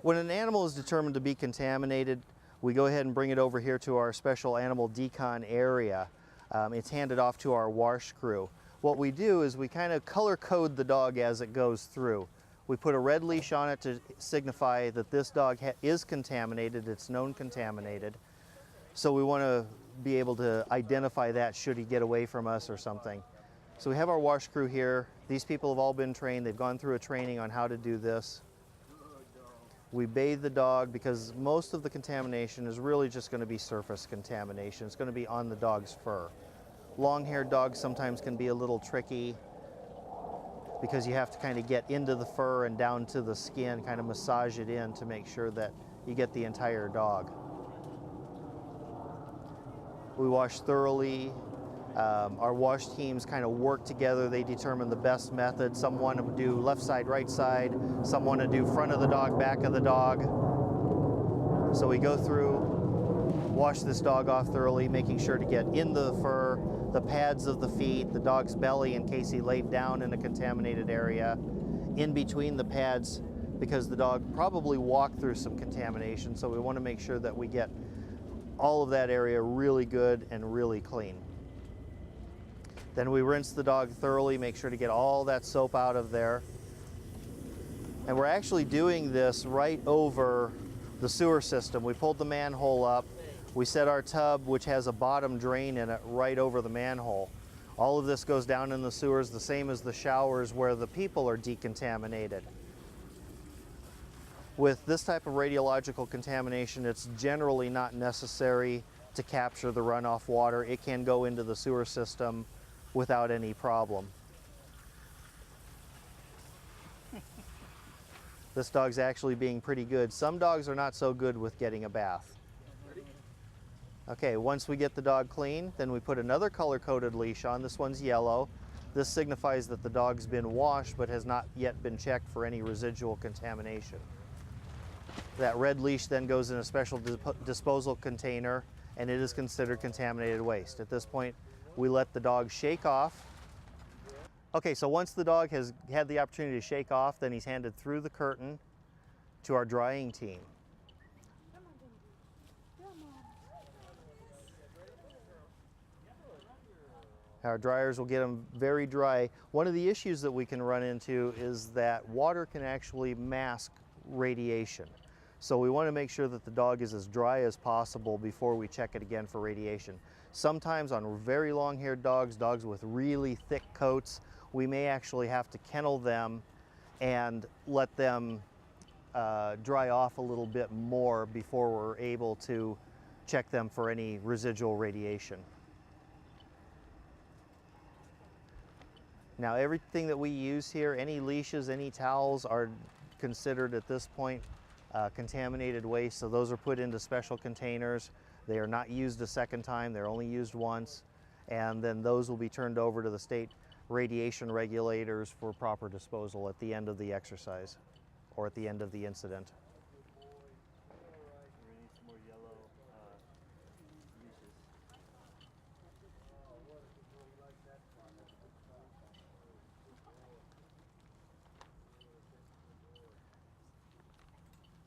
When an animal is determined to be contaminated, we go ahead and bring it over here to our special animal decon area. It's handed off to our wash crew. What we do is we kind of color code the dog as it goes through. We put a red leash on it to signify that this dog is contaminated, it's known contaminated. So we want to be able to identify that should he get away from us or something. So we have our wash crew here. These people have all been trained. They've gone through a training on how to do this. We bathe the dog because most of the contamination is really just going to be surface contamination. It's going to be on the dog's fur. Long-haired dogs sometimes can be a little tricky because you have to kind of get into the fur and down to the skin, kind of massage it in to make sure that you get the entire dog. We wash thoroughly. Our wash teams kind of work together. They determine the best method. Some want to do left side, right side. Some want to do front of the dog, back of the dog. So we go through, wash this dog off thoroughly, making sure to get in the fur, the pads of the feet, the dog's belly in case he laid down in a contaminated area, in between the pads because the dog probably walked through some contamination. So we want to make sure that we get all of that area really good and really clean. Then we rinse the dog thoroughly, make sure to get all that soap out of there. And we're actually doing this right over the sewer system. We pulled the manhole up. We set our tub, which has a bottom drain in it, right over the manhole. All of this goes down in the sewers, the same as the showers where the people are decontaminated. With this type of radiological contamination, it's generally not necessary to capture the runoff water. It can go into the sewer system without any problem. This dog's actually being pretty good. Some dogs are not so good with getting a bath. Okay, once we get the dog clean, then we put another color-coded leash on. This one's yellow. This signifies that the dog's been washed but has not yet been checked for any residual contamination. That red leash then goes in a special disposal container and it is considered contaminated waste. At this point, we let the dog shake off. Okay, so once the dog has had the opportunity to shake off, then he's handed through the curtain to our drying team. Our dryers will get them very dry. One of the issues that we can run into is that water can actually mask radiation. So we want to make sure that the dog is as dry as possible before we check it again for radiation. Sometimes on very long-haired dogs, dogs with really thick coats, we may actually have to kennel them and let them dry off a little bit more before we're able to check them for any residual radiation. Now everything that we use here, any leashes, any towels are considered at this point contaminated waste, so those are put into special containers. They are not used a second time, they're only used once, and then those will be turned over to the state radiation regulators for proper disposal at the end of the exercise or at the end of the incident.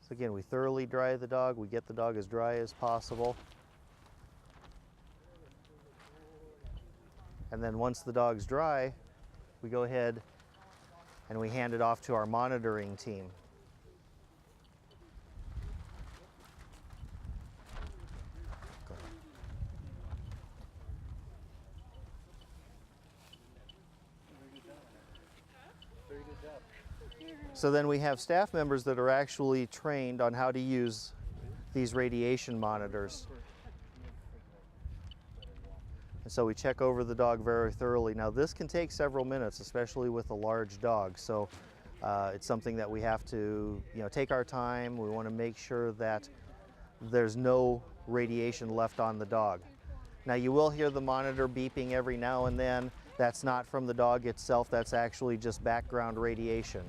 So again, we thoroughly dry the dog. We get the dog as dry as possible. And then once the dog's dry, we go ahead and we hand it off to our monitoring team. Very good job. So then we have staff members that are actually trained on how to use these radiation monitors. And so we check over the dog very thoroughly. Now this can take several minutes, especially with a large dog. So it's something that we have to, take our time. We want to make sure that there's no radiation left on the dog. Now you will hear the monitor beeping every now and then. That's not from the dog itself, that's actually just background radiation.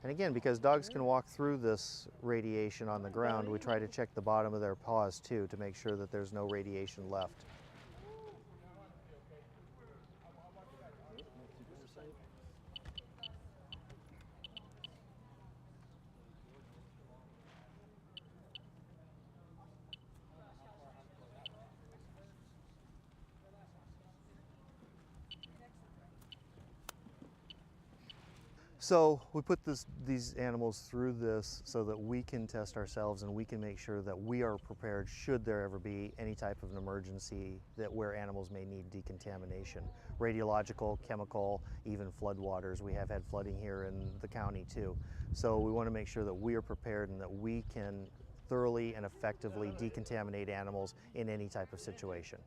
And again, because dogs can walk through this radiation on the ground, we try to check the bottom of their paws too to make sure that there's no radiation left. So we put these animals through this so that we can test ourselves and we can make sure that we are prepared should there ever be any type of an emergency that where animals may need decontamination. Radiological, chemical, even floodwaters. We have had flooding here in the county too. So we want to make sure that we are prepared and that we can thoroughly and effectively decontaminate animals in any type of situation.